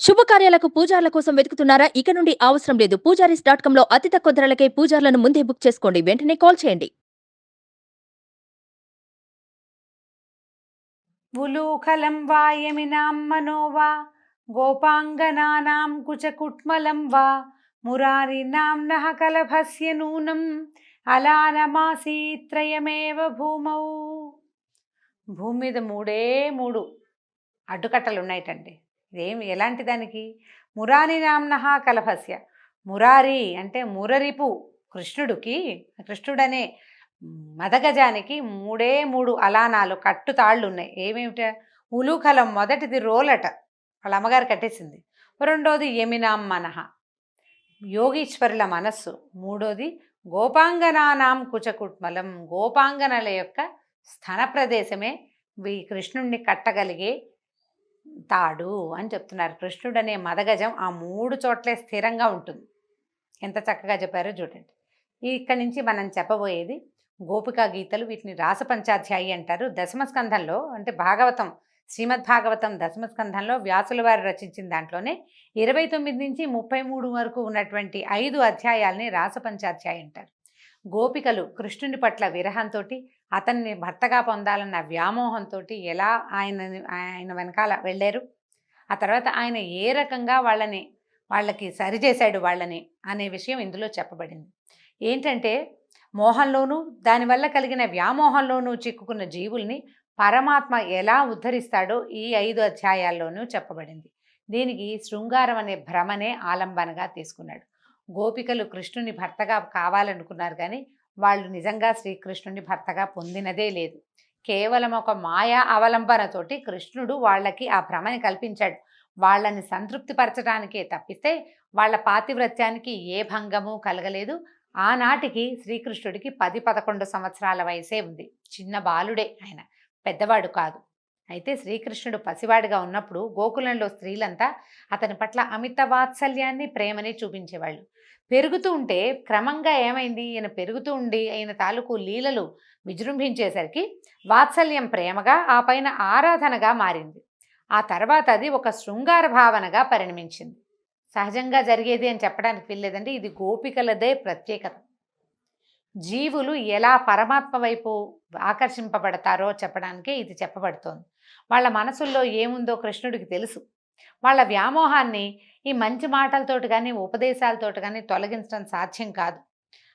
శుభకార్యాలకు పూజార్ల కోసం వెతుకుతున్నారా? ఇక నుండి అవసరం లేదు. పూజారీస్.com లో అతి తక్కువ ధరలకే పూజార్లను ముందే బుక్ చేసుకోండి. వెంటనే కాల్ చేయండి. ఉలూఖలం వా యమినాం మనో వా గోపాంగనానాం కుచకుట్మలం వా మురారినామ్నః కలభస్య నూనం అలానమాసీత్రయమేవ భూమౌ. భూమి మీద మూడే మూడు అడ్డుకట్టలు ఉన్నాయటండి. ఇదేమి ఎలాంటి దానికి? మురారి నామ్నః కలభస్య. మురారి అంటే మురరిపు కృష్ణుడికి, కృష్ణుడనే మదగజానికి మూడే మూడు అలానాలు కట్టుతాళ్ళు ఉన్నాయి. ఏమేమిట? ఉలూఖలం మొదటిది రోలట, వాళ్ళ అమ్మగారు కట్టేసింది. రెండోది యమినాం మనః యోగీశ్వరుల మనస్సు. మూడోది గోపాంగనానాం కుచకుట్మలం గోపాంగనల యొక్క స్థన ప్రదేశమే ఈ కృష్ణుణ్ణి కట్టగలిగే తాడు అని చెప్తున్నారు. కృష్ణుడు అనే మదగజం ఆ మూడు చోట్లే స్థిరంగా ఉంటుంది. ఎంత చక్కగా చెప్పారో చూడండి. ఇక్కడి నుంచి మనం చెప్పబోయేది గోపికా గీతలు. వీటిని రాసపంచాధ్యాయి అంటారు. దశమస్కంధంలో అంటే భాగవతం, శ్రీమద్ భాగవతం దశమస్కంధంలో వ్యాసుల వారు రచించిన దాంట్లోనే 29 నుంచి 33 వరకు ఉన్నటువంటి 5 అధ్యాయాల్ని రాసపంచాధ్యాయి అంటారు. గోపికలు కృష్ణుని పట్ల విరహంతో, అతన్ని భర్తగా పొందాలన్న వ్యామోహంతో ఎలా ఆయన వెనకాల వెళ్ళారు, ఆ తర్వాత ఆయన ఏ రకంగా వాళ్ళకి సరిచేశాడు వాళ్ళని అనే విషయం ఇందులో చెప్పబడింది. ఏంటంటే మోహంలోనూ దానివల్ల కలిగిన వ్యామోహంలోనూ చిక్కుకున్న జీవుల్ని పరమాత్మ ఎలా ఉద్ధరిస్తాడో ఈ 5 అధ్యాయాల్లోనూ చెప్పబడింది. దీనికి శృంగారం అనే భ్రమనే ఆలంబనగా తీసుకున్నాడు. గోపికలు కృష్ణుని భర్తగా కావాలనుకున్నారు, కానీ వాళ్ళు నిజంగా శ్రీకృష్ణుని భర్తగా పొందినదే లేదు. కేవలం ఒక మాయా అవలంబనతోటి కృష్ణుడు వాళ్ళకి ఆ భ్రమని కల్పించాడు. వాళ్ళని సంతృప్తిపరచడానికే తప్పిస్తే వాళ్ళ పాతివ్రత్యానికి ఏ భంగము కలగలేదు. ఆనాటికి శ్రీకృష్ణుడికి 10-11 సంవత్సరాల వయసే ఉంది. చిన్న బాలుడే ఆయన, పెద్దవాడు కాదు. అయితే శ్రీకృష్ణుడు పసివాడిగా ఉన్నప్పుడు గోకులంలో స్త్రీలంతా అతని పట్ల అమిత వాత్సల్యాన్ని, ప్రేమని చూపించేవాళ్ళు. పెరుగుతూ ఉంటే క్రమంగా ఏమైంది, ఈయన పెరుగుతూ ఉండి ఆయన తాలూకు లీలలు విజృంభించేసరికి వాత్సల్యం ప్రేమగా, ఆ పైన ఆరాధనగా మారింది. ఆ తర్వాత అది ఒక శృంగార భావనగా పరిణమించింది. సహజంగా జరిగేది అని చెప్పడానికి వీల్లేదండి. ఇది గోపికలదే ప్రత్యేకత. జీవులు ఎలా పరమాత్మ వైపు ఆకర్షింపబడతారో చెప్పడానికే ఇది చెప్పబడుతోంది. వాళ్ళ మనసుల్లో ఏముందో కృష్ణుడికి తెలుసు. వాళ్ళ వ్యామోహాన్ని ఈ మంచి మాటలతోటి కానీ ఉపదేశాలతోటి కానీ తొలగించడం సాధ్యం కాదు.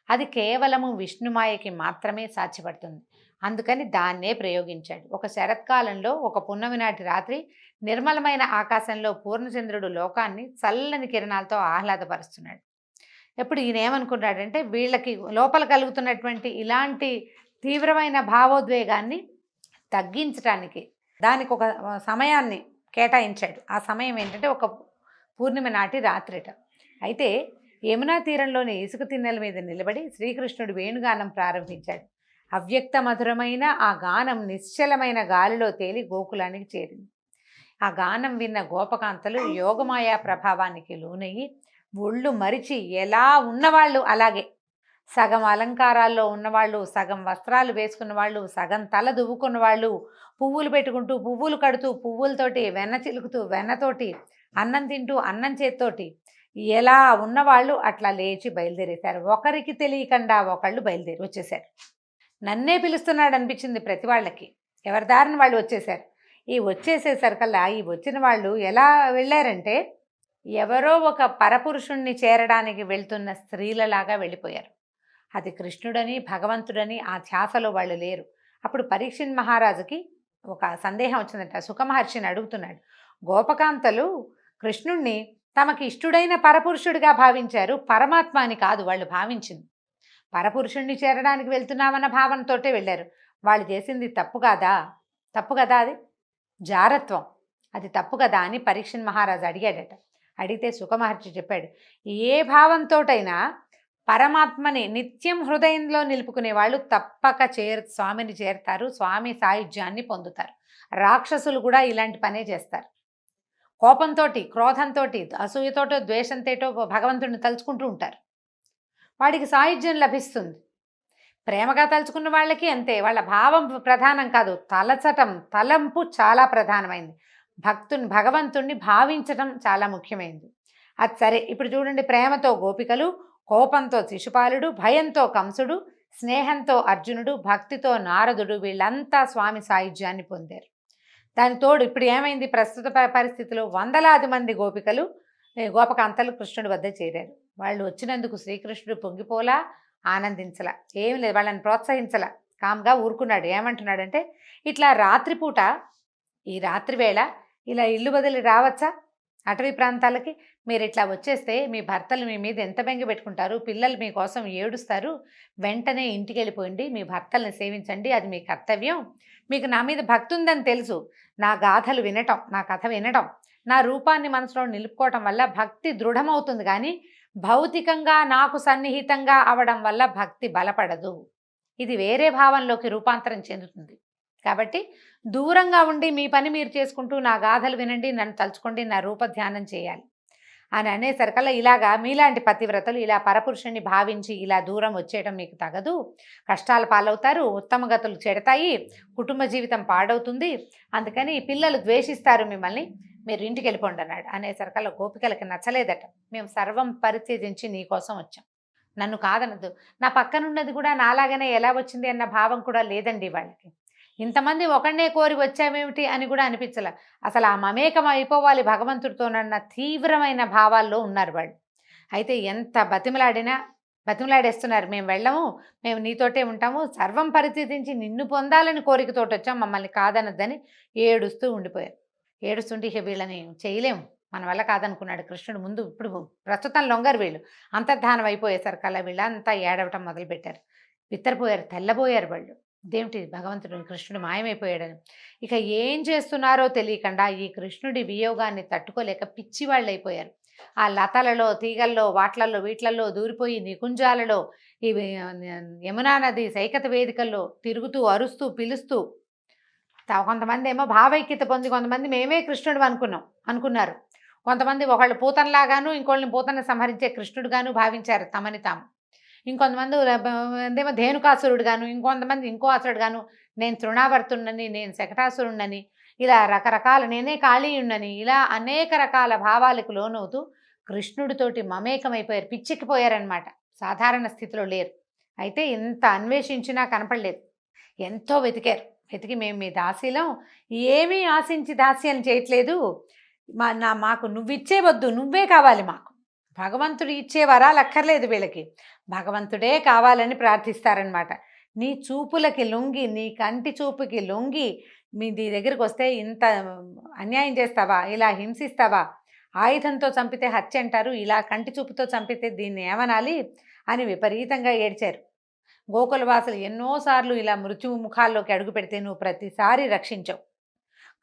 అది కేవలము విష్ణుమాయకి మాత్రమే సాధ్యపడుతుంది. అందుకని దాన్నే ప్రయోగించాడు. ఒక శరత్కాలంలో ఒక పున్నమి నాటి రాత్రి నిర్మలమైన ఆకాశంలో పూర్ణచంద్రుడు లోకాన్ని చల్లని కిరణాలతో ఆహ్లాదపరుస్తున్నాడు. ఎప్పుడు ఈయన ఏమనుకున్నాడంటే వీళ్ళకి లోపల కలుగుతున్నటువంటి ఇలాంటి తీవ్రమైన భావోద్వేగాన్ని తగ్గించడానికి దానికి ఒక సమయాన్ని కేటాయించాడు. ఆ సమయం ఏంటంటే ఒక పూర్ణిమ నాటి రాత్రిట. అయితే యమునా తీరంలోని ఇసుక తిన్నెల మీద నిలబడి శ్రీకృష్ణుడు వేణుగానం ప్రారంభించాడు. అవ్యక్త మధురమైన ఆ గానం నిశ్చలమైన గాలిలో తేలి గోకులానికి చేరింది. ఆ గానం విన్న గోపకాంతలు యోగమాయా ప్రభావానికి లోనయ్యి ఒళ్ళు మరిచి ఎలా ఉన్నవాళ్ళు అలాగే సగం అలంకారాల్లో ఉన్నవాళ్ళు, సగం వస్త్రాలు వేసుకున్న వాళ్ళు, సగం తల దువ్వుకున్న వాళ్ళు, పువ్వులు పెట్టుకుంటూ, పువ్వులు కడుతూ, పువ్వులతోటి వెన్న చిలుకుతూ, వెన్నతోటి అన్నం తింటూ, అన్నం చేత్తోటి ఎలా ఉన్నవాళ్ళు అట్లా లేచి బయలుదేరేశారు. ఒకరికి తెలియకుండా ఒకళ్ళు బయలుదేరి వచ్చేశారు. నన్నే పిలుస్తున్నాడు అనిపించింది ప్రతి వాళ్ళకి. ఎవరి దారిని వాళ్ళు వచ్చేశారు. ఈ వచ్చేసేసరికల్లా ఈ వచ్చిన వాళ్ళు ఎలా వెళ్ళారంటే ఎవరో ఒక పరపురుషుణ్ణి చేరడానికి వెళ్తున్న స్త్రీలలాగా వెళ్ళిపోయారు. అది కృష్ణుడని, భగవంతుడని ఆ ధ్యాసలో వాళ్ళు లేరు. అప్పుడు పరీక్షిత్ మహారాజుకి ఒక సందేహం వచ్చిందంట. సుఖమహర్షిని అడుగుతున్నాడు, గోపకాంతలు కృష్ణుణ్ణి తమకి ఇష్టుడైన పరపురుషుడిగా భావించారు, పరమాత్మ అని కాదు వాళ్ళు భావించింది. పరపురుషుణ్ణి చేరడానికి వెళ్తున్నామన్న భావనతోటే వెళ్ళారు. వాళ్ళు చేసింది తప్పు కాదా? తప్పు కదా, అది జారత్వం, అది తప్పు కదా అని పరీక్షిత్ మహారాజు అడిగాడట. అడిగితే సుఖమహర్షి చెప్పాడు, ఏ భావంతోటైనా పరమాత్మని నిత్యం హృదయంలో నిలుపుకునే వాళ్ళు తప్పక స్వామిని చేరతారు, స్వామి సాయుధ్యాన్ని పొందుతారు. రాక్షసులు కూడా ఇలాంటి పనే చేస్తారు. కోపంతో, క్రోధంతో, అసూయతోటో, ద్వేషంతోటో భగవంతుడిని తలుచుకుంటూ ఉంటారు. వాడికి సాయుధ్యం లభిస్తుంది. ప్రేమగా తలుచుకున్న వాళ్ళకి అంతే. వాళ్ళ భావం ప్రధానం కాదు, తలచటం, తలంపు చాలా ప్రధానమైంది. భగవంతుణ్ణి భావించడం చాలా ముఖ్యమైనది. అది సరే, ఇప్పుడు చూడండి, ప్రేమతో గోపికలు, కోపంతో శిశుపాలుడు, భయంతో కంసుడు, స్నేహంతో అర్జునుడు, భక్తితో నారదుడు, వీళ్ళంతా స్వామి సాయుధ్యాన్ని పొందారు. దాని తోడు ఇప్పుడు ఏమైంది, ప్రస్తుత పరిస్థితిలో వందలాది మంది గోపికలు గోపకాంతలు కృష్ణుడి వద్ద చేరారు. వాళ్ళు వచ్చినందుకు శ్రీకృష్ణుడు పొంగిపోలా, ఆనందించలా, ఏం లేదు, వాళ్ళని ప్రోత్సహించలా, కామ్గా ఊరుకున్నాడు. ఏమంటున్నాడంటే, ఇట్లా రాత్రిపూట, ఈ రాత్రి వేళ ఇలా ఇల్లు వదిలి రావచ్చా అటవీ ప్రాంతాలకి? మీరు ఇట్లా వచ్చేస్తే మీ భర్తలు మీ మీద ఎంత బెంగ పెట్టుకుంటారు, పిల్లలు మీకోసం ఏడుస్తారు. వెంటనే ఇంటికి వెళ్ళిపోయింది, మీ భర్తల్ని సేవించండి, అది మీ కర్తవ్యం. మీకు నా మీద భక్తి ఉందని తెలుసు. నా గాథలు వినటం, నా కథ వినటం, నా రూపాన్ని మనసులో నిలుపుకోవటం వల్ల భక్తి దృఢమవుతుంది, కానీ భౌతికంగా నాకు సన్నిహితంగా అవడం వల్ల భక్తి బలపడదు. ఇది వేరే భావంలోకి రూపాంతరం చెందుతుంది. కాబట్టి దూరంగా ఉండి మీ పని మీరు చేసుకుంటూ నా గాథలు వినండి, నన్ను తలుచుకోండి, నా రూపధ్యానం చేయాలి అని అనేసరికల్లా, ఇలాగా మీలాంటి పతివ్రతలు ఇలా పరపురుషుణ్ణి భావించి ఇలా దూరం వచ్చేయడం మీకు తగదు, కష్టాల పాలవుతారు, ఉత్తమ గతులు చెడతాయి, కుటుంబ జీవితం పాడవుతుంది, అందుకని పిల్లలు ద్వేషిస్తారు మిమ్మల్ని, మీరు ఇంటికి వెళ్ళిపోండి అన్నాడు. అనేసరికల్లా గోపికలకి నచ్చలేదట. మేము సర్వం పరిత్యజించి నీ కోసం వచ్చాం, నన్ను కాదనద్దు. నా పక్కనున్నది కూడా నాలాగనే ఎలా వచ్చింది అన్న భావం కూడా లేదండి వాళ్ళకి. ఇంతమంది ఒకడినే కోరి వచ్చామేమిటి అని కూడా అనిపించలే. అసలు ఆ మమేకం అయిపోవాలి భగవంతుడితోనన్న తీవ్రమైన భావాల్లో ఉన్నారు వాళ్ళు. అయితే ఎంత బతిమలాడేస్తున్నారు, మేము వెళ్ళము, మేము నీతోటే ఉంటాము, సర్వం పరిత్యజించి నిన్ను పొందాలని కోరికతోటి వచ్చాం, మమ్మల్ని కాదనద్దని ఏడుస్తూ ఉండిపోయారు. ఏడుస్తుంటే ఇక వీళ్ళని చేయలేము, మన వల్ల కాదనుకున్నాడు కృష్ణుడు. ముందు ఇప్పుడు ప్రస్తుతం లొంగరు వీళ్ళు, అంతర్ధానం అయిపోయేసరికల్లా వీళ్ళంతా ఏడవటం మొదలుపెట్టారు. బిత్తరపోయారు, తెల్లబోయారు వాళ్ళు. ఇదేమిటి, భగవంతుడు కృష్ణుడు మాయమైపోయాడని. ఇక ఏం చేస్తున్నారో తెలియకుండా ఈ కృష్ణుడి వియోగాన్ని తట్టుకోలేక పిచ్చివాళ్ళు అయిపోయారు. ఆ లతలలో, తీగల్లో, వాట్లల్లో, వీట్లల్లో దూరిపోయి నికుంజాలలో, ఈ యమునా నది సైకత వేదికల్లో తిరుగుతూ అరుస్తూ పిలుస్తూ, కొంతమంది ఏమో భావైక్యత పొంది, కొంతమంది మేమే కృష్ణుడు అనుకున్నారు. కొంతమంది ఒకళ్ళు పూతనలాగాను, ఇంకోళ్ళని పూతన సంహరించే కృష్ణుడుగాను భావించారు తమని తాము. ఇంకొంతమంది ఏమో ధేనుకాసురుడు గాను, ఇంకొంతమంది ఇంకో అసురుడు గాను, నేను తృణావర్తున్నని, నేను శకటాసురుణ్ణని, ఇలా రకరకాల, నేనే కాళీయుణ్ణని, ఇలా అనేక రకాల భావాలకు లోనవుతూ కృష్ణుడితోటి మమేకమైపోయారు, పిచ్చెక్కిపోయారనమాట. సాధారణ స్థితిలో లేరు. అయితే ఇంత అన్వేషించినా కనపడలేదు. ఎంతో వెతికారు. వెతికి, మేము మీ దాసీలం, ఏమీ ఆశించి దాస్యం చేయట్లేదు, మాకు నువ్విచ్చే వద్దు, నువ్వే కావాలి మాకు. భగవంతుడు ఇచ్చే వరాలు అక్కర్లేదు వీళ్ళకి, భగవంతుడే కావాలని ప్రార్థిస్తారనమాట. నీ చూపులకి లొంగి, నీ కంటి చూపుకి లొంగి నీ దగ్గరికి వస్తే ఇంత అన్యాయం చేస్తావా, ఇలా హింసిస్తావా, ఆయుధంతో చంపితే హత్య అంటారు, ఇలా కంటి చూపుతో చంపితే దీన్ని ఏమనాలి అని విపరీతంగా ఏడ్చారు. గోకులవాసులు ఎన్నోసార్లు ఇలా మృత్యువు ముఖాల్లోకి అడుగు పెడితే నువ్వు ప్రతిసారి రక్షించావు.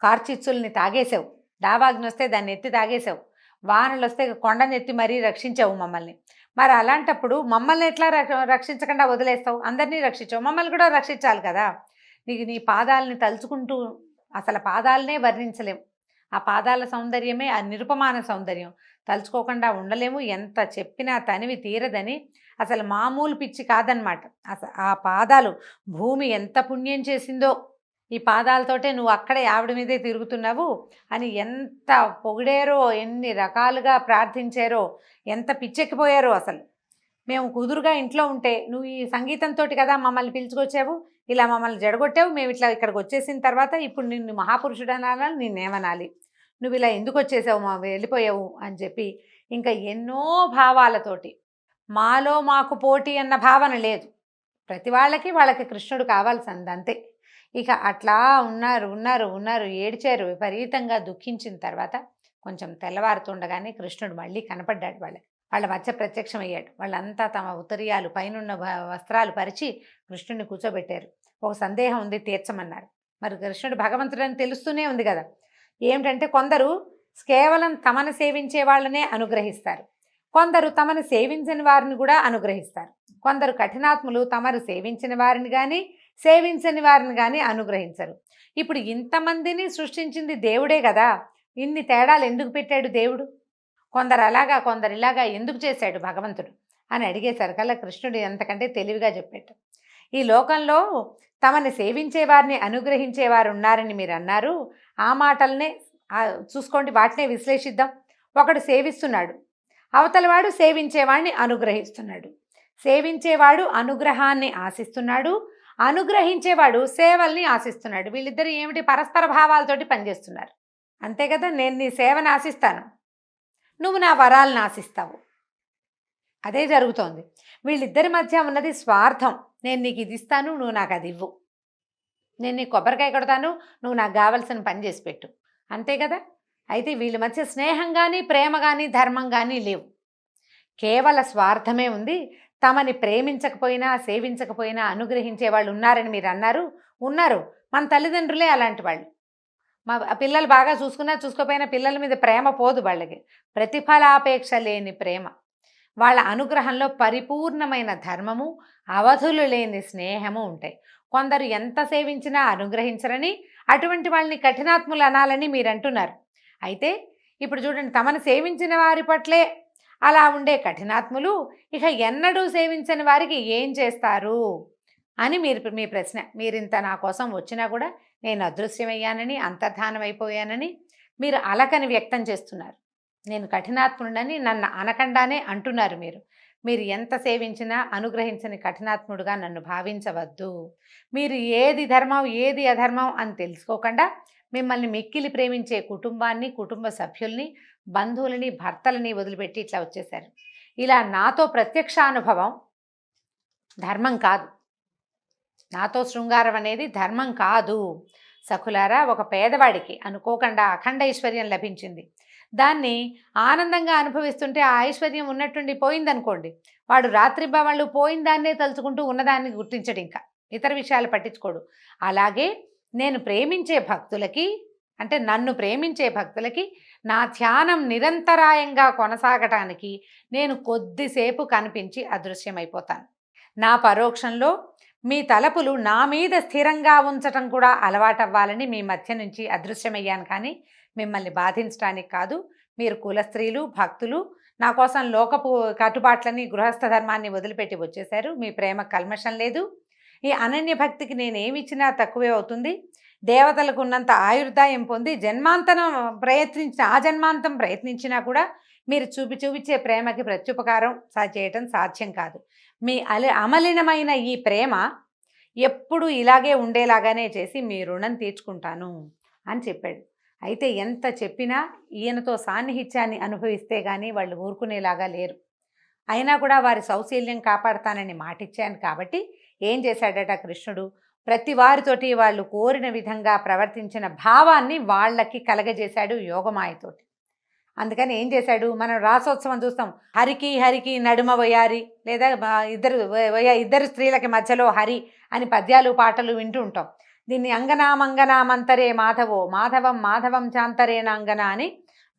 కార్చిచ్చుల్ని తాగేసావు, దావాగ్ని వస్తే దాన్ని ఎత్తి తాగేసావు, వానలు వస్తే కొండనెత్తి మరీ రక్షించావు మమ్మల్ని. మరి అలాంటప్పుడు మమ్మల్ని ఎట్లా రక్షించకుండా వదిలేస్తావు? అందరినీ రక్షించావు, మమ్మల్ని కూడా రక్షించాలి కదా. నీ పాదాలని తలుచుకుంటూ, అసలు పాదాలనే వర్ణించలేము, ఆ పాదాల సౌందర్యమే ఆ నిరుపమాన సౌందర్యం, తలుచుకోకుండా ఉండలేము. ఎంత చెప్పినా తనివి తీరదని, అసలు మామూలు పిచ్చి కాదనమాట. ఆ పాదాలు, భూమి ఎంత పుణ్యం చేసిందో ఈ పాదాలతోటే నువ్వు అక్కడే ఆవిడ మీదే తిరుగుతున్నావు అని ఎంత పొగిడారో, ఎన్ని రకాలుగా ప్రార్థించారో, ఎంత పిచ్చెక్కిపోయారో. అసలు మేము కుదురుగా ఇంట్లో ఉంటే నువ్వు ఈ సంగీతంతో కదా మమ్మల్ని పిలుచుకొచ్చావు, ఇలా మమ్మల్ని జడగొట్టావు, మేము ఇట్లా ఇక్కడికి వచ్చేసిన తర్వాత ఇప్పుడు నిన్ను మహాపురుషుడు అనాలి, నిన్నేమనాలి, నువ్వు ఇలా ఎందుకు వచ్చేసావు, వెళ్ళిపోయావు అని చెప్పి ఇంకా ఎన్నో భావాలతోటి. మాలో మాకు పోటీ అన్న భావన లేదు, ప్రతి వాళ్ళకి కృష్ణుడు కావాల్సింది అంతే. ఇక అట్లా ఉన్నారు, ఏడ్చారు, విపరీతంగా దుఃఖించిన తర్వాత కొంచెం తెల్లవారుతుండగానే కృష్ణుడు మళ్ళీ కనపడ్డాడు. వాళ్ళ మధ్య ప్రత్యక్షమయ్యాడు. వాళ్ళంతా తమ ఉత్తరీయాలు, పైనున్న వస్త్రాలు పరిచి కృష్ణుడిని కూర్చోబెట్టారు. ఒక సందేహం ఉంది, తీర్చమన్నారు. మరి కృష్ణుడు భగవంతుడని తెలుస్తూనే ఉంది కదా. ఏమిటంటే, కొందరు కేవలం తమను సేవించే వాళ్ళనే అనుగ్రహిస్తారు, కొందరు తమను సేవించని వారిని కూడా అనుగ్రహిస్తారు, కొందరు కఠినాత్ములు తమరు సేవించిన వారిని కానీ సేవించని వారిని కానీ అనుగ్రహించరు. ఇప్పుడు ఇంతమందిని సృష్టించింది దేవుడే కదా, ఇన్ని తేడాలు ఎందుకు పెట్టాడు దేవుడు? కొందరు అలాగా, కొందరు ఇలాగా ఎందుకు చేశాడు భగవంతుడు అని అడిగేసరికల్లా కృష్ణుడు ఎంతకంటే తెలివిగా చెప్పాడు. ఈ లోకంలో తమని సేవించే వారిని అనుగ్రహించేవారు ఉన్నారని మీరు అన్నారు, ఆ మాటలనే చూసుకోండి, వాటినే విశ్లేషిద్దాం. ఒకడు సేవిస్తున్నాడు, అవతలవాడు సేవించేవాడిని అనుగ్రహిస్తున్నాడు. సేవించేవాడు అనుగ్రహాన్ని ఆశిస్తున్నాడు, అనుగ్రహించేవాడు సేవల్ని ఆశిస్తున్నాడు. వీళ్ళిద్దరు ఏమిటి, పరస్పర భావాలతోటి పనిచేస్తున్నారు. అంతే కదా, నేను నీ సేవను ఆశిస్తాను, నువ్వు నా వరాలను ఆశిస్తావు. అదే జరుగుతోంది. వీళ్ళిద్దరి మధ్య ఉన్నది స్వార్థం. నేను నీకు ఇది ఇస్తాను, నువ్వు నాకు అది ఇవ్వు. నేను నీకు కొబ్బరికాయ కొడతాను, నువ్వు నాకు కావలసిన పని చేసి పెట్టు. అంతే కదా. అయితే వీళ్ళ మధ్య స్నేహం కానీ, ప్రేమ కానీ, ధర్మం కానీ లేవు. కేవల స్వార్థమే ఉంది. తమని ప్రేమించకపోయినా, సేవించకపోయినా అనుగ్రహించే వాళ్ళు ఉన్నారని మీరు అన్నారు. ఉన్నారు. మన తల్లిదండ్రులే అలాంటి వాళ్ళు. మా పిల్లలు బాగా చూసుకున్నా చూసుకోకపోయినా పిల్లల మీద ప్రేమ పోదు వాళ్ళకి. ప్రతిఫలాపేక్ష లేని ప్రేమ. వాళ్ళ అనుగ్రహంలో పరిపూర్ణమైన ధర్మము, అవధులు లేని స్నేహము ఉంటాయి. కొందరు ఎంత సేవించినా అనుగ్రహించరని, అటువంటి వాళ్ళని కఠినాత్ములు అనాలని మీరు అంటున్నారు. అయితే ఇప్పుడు చూడండి, తమను సేవించిన వారి పట్లే అలా ఉండే కఠినాత్ములు ఇక ఎన్నడూ సేవించని వారికి ఏం చేస్తారు అని మీ ప్రశ్న. మీరింత నా కోసం వచ్చినా కూడా నేను అదృశ్యమయ్యానని, అంతర్ధానం అయిపోయానని మీరు అలకని వ్యక్తం చేస్తున్నారు. నేను కఠినాత్ముడని నన్ను అనకుండానే అంటున్నారు. మీరు ఎంత సేవించినా అనుగ్రహించని కఠినాత్ముడుగా నన్ను భావించవద్దు. మీరు ఏది ధర్మం ఏది అధర్మం అని తెలుసుకోకుండా మిమ్మల్ని మిక్కిలి ప్రేమించే కుటుంబాన్ని, కుటుంబ సభ్యుల్ని, బంధువులని, భర్తలని వదిలిపెట్టి ఇట్లా వచ్చేశారు. ఇలా నాతో ప్రత్యక్ష అనుభవం ధర్మం కాదు. నాతో శృంగారం అనేది ధర్మం కాదు. సఖులారా, ఒక పేదవాడికి అనుకోకుండా అఖండ ఐశ్వర్యం లభించింది. దాన్ని ఆనందంగా అనుభవిస్తుంటే ఆ ఐశ్వర్యం ఉన్నట్టుండి పోయిందనుకోండి, వాడు రాత్రిబవళ్ళు పోయిన దాన్నే తలుచుకుంటూ ఉన్నదాన్ని గుర్తించడు, ఇంకా ఇతర విషయాలు పట్టించుకోడు. అలాగే నేను ప్రేమించే భక్తులకి, అంటే నన్ను ప్రేమించే భక్తులకి నా ధ్యానం నిరంతరాయంగా కొనసాగటానికి నేను కొద్దిసేపు కనిపించి అదృశ్యమైపోతాను. నా పరోక్షంలో మీ తలపులు నా మీద స్థిరంగా ఉంచటం కూడా అలవాటవ్వాలని మీ మధ్య నుంచి అదృశ్యమయ్యాను, కానీ మిమ్మల్ని బాధించడానికి కాదు. మీరు కులస్త్రీలు, భక్తులు, నా కోసం లోకపు కట్టుబాట్లని, గృహస్థ ధర్మాన్ని వదిలిపెట్టి వచ్చేశారు. మీ ప్రేమ కల్మషం లేదు. ఈ అనన్య భక్తికి నేనేమిచ్చినా తక్కువే అవుతుంది. దేవతలకు ఉన్నంత ఆయుర్దాయం పొంది ఆ జన్మాంతం ప్రయత్నించినా కూడా మీరు చూపించే ప్రేమకి ప్రత్యుపకారం చేయటం సాధ్యం కాదు. మీ అమలినమైన ఈ ప్రేమ ఎప్పుడు ఇలాగే ఉండేలాగానే చేసి మీ రుణం తీర్చుకుంటాను అని చెప్పాడు. అయితే ఎంత చెప్పినా ఈయనతో సాన్నిహిత్యాన్ని అనుభవిస్తే కానీ వాళ్ళు ఊరుకునేలాగా లేరు. అయినా కూడా వారి సౌశీల్యం కాపాడతానని మాటిచ్చాను కాబట్టి ఏం చేశాడట కృష్ణుడు, ప్రతి వారితోటి వాళ్ళు కోరిన విధంగా ప్రవర్తించిన భావాన్ని వాళ్ళకి కలగజేశాడు యోగమాయతోటి. అందుకని ఏం చేశాడు, మనం రాసోత్సవం చూస్తాం, హరికి నడుమ వయారి, లేదా ఇద్దరు స్త్రీలకి మధ్యలో హరి అని పద్యాలు పాటలు వింటూ ఉంటాం. దీన్ని అంగనామంతరే మాధవో మాధవం మాధవం చాంతరేణ అంగన అని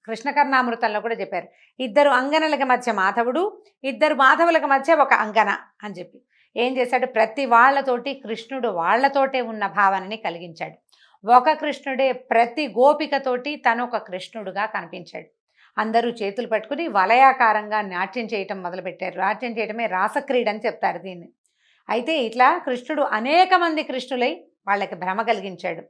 కృష్ణకర్ణామృతంలో కూడా చెప్పారు. ఇద్దరు అంగనలకి మధ్య మాధవుడు, ఇద్దరు మాధవులకు మధ్య ఒక అంగన అని చెప్పి ఏం చేశాడు, ప్రతి వాళ్ళతోటి కృష్ణుడు వాళ్ళతోటే ఉన్న భావనని కలిగించాడు. ఒక కృష్ణుడే ప్రతి గోపికతోటి తను ఒక కృష్ణుడుగా కనిపించాడు. అందరూ చేతులు పట్టుకుని వలయాకారంగా నాట్యం చేయటం మొదలుపెట్టారు. నాట్యం చేయటమే రాసక్రీడ అని చెప్తారు దీన్ని. అయితే ఇట్లా కృష్ణుడు అనేక మంది కృష్ణులై వాళ్ళకి భ్రమ కలిగించాడు.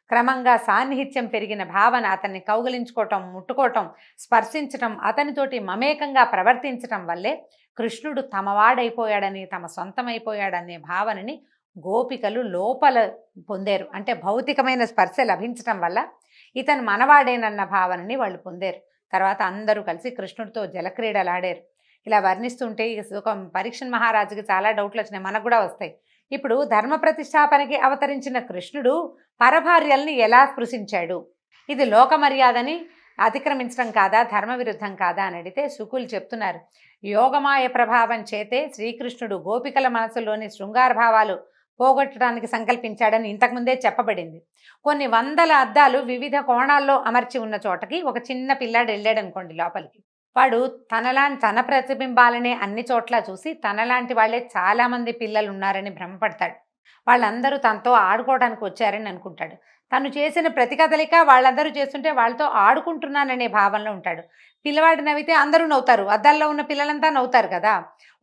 క్రమంగా సాన్నిహిత్యం పెరిగిన భావన, అతన్ని కౌగిలించుకోవటం, ముట్టుకోవటం, స్పర్శించటం, అతనితోటి మమేకంగా ప్రవర్తించటం వల్లే కృష్ణుడు తమవాడైపోయాడని, తమ సొంతమైపోయాడనే భావనని గోపికలు లోపల పొందారు. అంటే భౌతికమైన స్పర్శ లభించటం వల్ల ఇతను మనవాడేనన్న భావనని వాళ్ళు పొందారు. తర్వాత అందరూ కలిసి కృష్ణుడితో జలక్రీడలాడారు. ఇలా వర్ణిస్తుంటే ఒక పరీక్షణ్ మహారాజుకి చాలా డౌట్లు వచ్చినాయి, మనకు కూడా వస్తాయి. ఇప్పుడు ధర్మ ప్రతిష్టాపనకి అవతరించిన కృష్ణుడు పరభార్యల్ని ఎలా స్పృశించాడు, ఇది లోక మర్యాదని అతిక్రమించడం కాదా, ధర్మ విరుద్ధం కాదా అని అడిగితే శుకులు చెప్తున్నారు, యోగమాయ ప్రభావం చేతే శ్రీకృష్ణుడు గోపికల మనసులోని శృంగార భావాలు పోగొట్టడానికి సంకల్పించాడని ఇంతకుముందే చెప్పబడింది. కొన్ని వందల అద్దాలు వివిధ కోణాల్లో అమర్చి ఉన్న చోటకి ఒక చిన్న పిల్లాడు వెళ్ళాడు అనుకోండి లోపలికి. వాడు తన ప్రతిబింబాలనే అన్ని చోట్ల చూసి తనలాంటి వాళ్ళే చాలామంది పిల్లలు ఉన్నారని భ్రమపడతాడు. వాళ్ళందరూ తనతో ఆడుకోవడానికి వచ్చారని అనుకుంటాడు. తను చేసిన ప్రతి కదలిక వాళ్ళందరూ చేస్తుంటే వాళ్ళతో ఆడుకుంటున్నాననే భావనలో ఉంటాడు. పిల్లవాడు నవ్వితే అందరూ నవ్వుతారు, అద్దాల్లో ఉన్న పిల్లలంతా నవ్వుతారు కదా.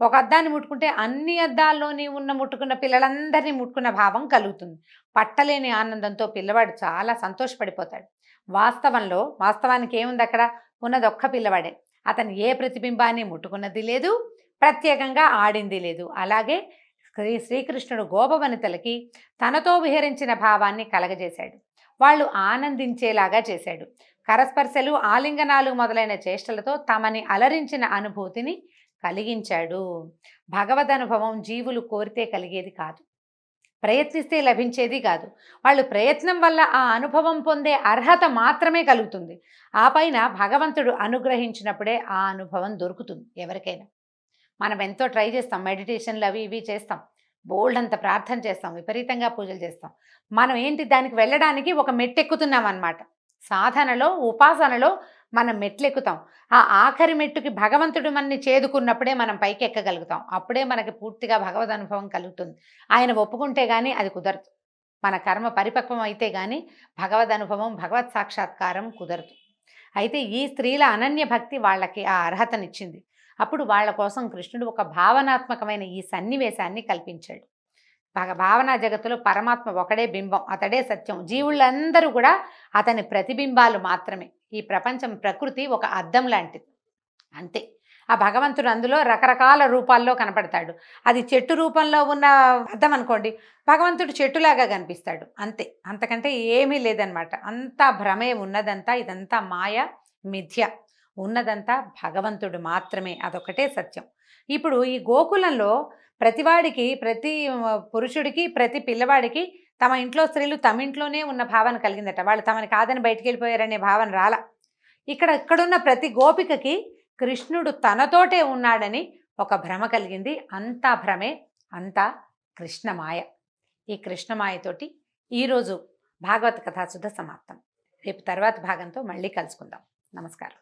ఒక అద్దాన్ని ముట్టుకుంటే అన్ని అద్దాల్లోని ముట్టుకున్న పిల్లలందరినీ ముట్టుకున్న భావం కలుగుతుంది. పట్టలేని ఆనందంతో పిల్లవాడు చాలా సంతోషపడిపోతాడు. వాస్తవానికి ఏముంది అక్కడ? ఉన్నది ఒక్క పిల్లవాడే. అతను ఏ ప్రతిబింబాన్ని ముట్టుకున్నది లేదు, ప్రత్యేకంగా ఆడింది లేదు. అలాగే శ్రీకృష్ణుడు గోపవనితలకి తనతో విహరించిన భావాన్ని కలగజేశాడు. వాళ్ళు ఆనందించేలాగా చేశాడు. కరస్పర్శలు, ఆలింగనాలు మొదలైన చేష్టలతో తమని అలరించిన అనుభూతిని కలిగించాడు. భగవదనుభవం జీవులు కోరితే కలిగేది కాదు, ప్రయత్నిస్తే లభించేది కాదు. వాళ్ళు ప్రయత్నం వల్ల ఆ అనుభవం పొందే అర్హత మాత్రమే కలుగుతుంది. ఆ పైన భగవంతుడు అనుగ్రహించినప్పుడే ఆ అనుభవం దొరుకుతుంది ఎవరికైనా. మనం ఎంతో ట్రై చేస్తాం, మెడిటేషన్లు అవి ఇవి చేస్తాం, బోల్డ్ అంత ప్రార్థన చేస్తాం, విపరీతంగా పూజలు చేస్తాం. మనం ఏంటి, దానికి వెళ్ళడానికి ఒక మెట్టెక్కుతున్నాం అన్నమాట. సాధనలో, ఉపాసనలో మనం మెట్లెక్కుతాం. ఆ ఆఖరి మెట్టుకి భగవంతుడు మనని చేదుకున్నప్పుడే మనం పైకి ఎక్కగలుగుతాం. అప్పుడే మనకి పూర్తిగా భగవద్ అనుభవం కలుగుతుంది. ఆయన ఒప్పుకుంటే కానీ అది కుదరదు. మన కర్మ పరిపక్వం అయితే కానీ భగవద్ అనుభవం, భగవత్ సాక్షాత్కారం కుదరదు. అయితే ఈ స్త్రీల అనన్య భక్తి వాళ్ళకి ఆ అర్హతనిచ్చింది. అప్పుడు వాళ్ళ కోసం కృష్ణుడు ఒక భావనాత్మకమైన ఈ సన్నివేశాన్ని కల్పించాడు. భావనా జగత్తులో పరమాత్మ ఒకడే బింబం, అతడే సత్యం. జీవులందరూ కూడా అతని ప్రతిబింబాలు మాత్రమే. ఈ ప్రపంచం, ప్రకృతి ఒక అద్దం లాంటిది, అంతే. ఆ భగవంతుడు అందులో రకరకాల రూపాల్లో కనపడతాడు. అది చెట్టు రూపంలో ఉన్న అద్దం అనుకోండి, భగవంతుడు చెట్టులాగా కనిపిస్తాడు, అంతే. అంతకంటే ఏమీ లేదనమాట. అంతా భ్రమే, ఉన్నదంతా ఇదంతా మాయ, మిథ్య. ఉన్నదంతా భగవంతుడు మాత్రమే, అదొకటే సత్యం. ఇప్పుడు ఈ గోకులంలో ప్రతివాడికి, ప్రతి పురుషుడికి, ప్రతి పిల్లవాడికి తమ ఇంట్లో స్త్రీలు తమ ఇంట్లోనే ఉన్న భావన కలిగిందట. వాళ్ళు తమని కాదని బయటికి వెళ్ళిపోయారనే భావన రాల. ఇక్కడున్న ప్రతి గోపికకి కృష్ణుడు తనతోటే ఉన్నాడని ఒక భ్రమ కలిగింది. అంతా భ్రమే, అంతా కృష్ణమాయ. ఈ కృష్ణమాయతోటి ఈరోజు భాగవత కథాసుధ సమాప్తం. రేపు తర్వాత భాగంతో మళ్ళీ కలుసుకుందాం. నమస్కారం.